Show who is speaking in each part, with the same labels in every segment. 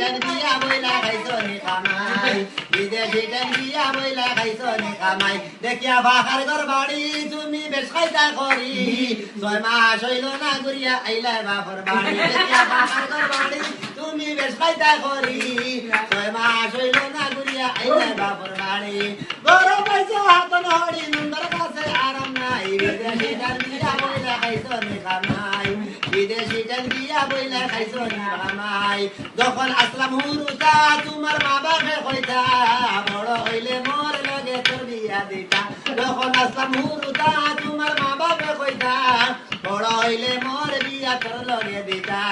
Speaker 1: বিয়া বইলা খাইছো নি খামাই বিদেশি বিয়া বইলা খাইছো নি খামাই দেখিয়া বাহার ঘর বাড়ি তুমি বেশ খাইতা করি 6 মাস হইল না ঘুরিয়া আইলা বাপর বাড়ি দেখিয়া বাহার ঘর বাড়ি তুমি বেশ খাইতা করি 6 মাস হইল না ঘুরিয়া আইলা বাপর বাড়ি গরম পাইছো হাত নড়ি নন্দর কাছে আরাম নাই বিদেশি বিয়া বইলা খাইছো নি খামাই বিদেশি বিয়া বইলা খাইছো নি খামাই যখন আসলাম হুরুতা তোমার মা বাপে কইতা বড় হইলে মোর লগে তোর বিয়া দিতা যখন আসলাম হুরুতা তোমার মা বাপে কইতা বড় হইলে মোর বিয়া তোর লগে দিতা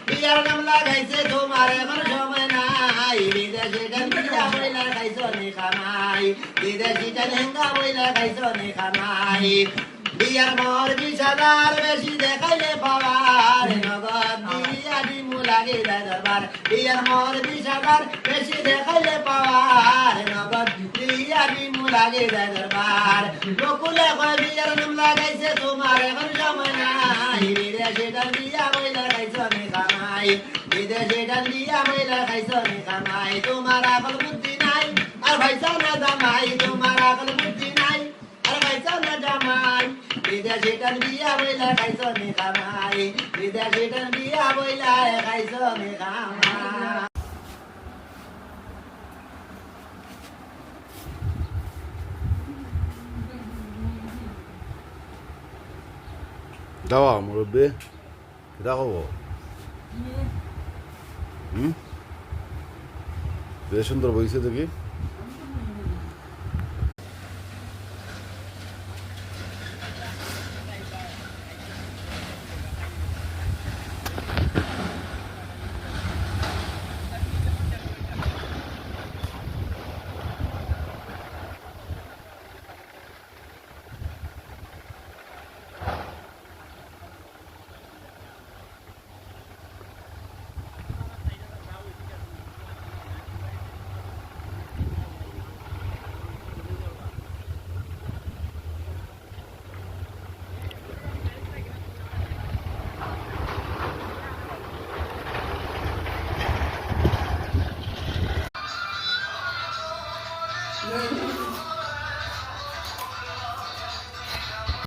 Speaker 1: বিয়ার নাম লাগাইছে তোমার এখন সময় নাই বিদেশি বিয়া বইলা খাইছো নি খামাই বিদেশি হেঙ্গা বইলা খাইছো নি খামাই বিয়ার মোর 20,000 বেশি দেখাইলে পাওয়ার নগদ দিয়া দিমু লাগে দরবার বিয়ার মোর 20,000 বেশি দেখাইলে পাওয়ার নগদ দিয়া দিমু লাগে দরবার লোকুলে কয় বিয়ার নাম লাগাইছে তোমার এখন সময় নাই বিদেশি বিয়া বইলা খাইছো নি খামাই বিদেশি বিয়া বইলা খাইছো নি খামাই তোমার আকল বুদ্ধি নাই আর ভাইসা না জামাই তোমার আকল বুদ্ধি নাই আর ভাইসা না জামাই বিদেশি বিয়া বইলা খাইছো নি খামাই বিদেশি বিয়া বইলা খাইছো নি খামাই
Speaker 2: দাওয়া মুরব্বী দেখো বেশ সুন্দর বইছে দেখি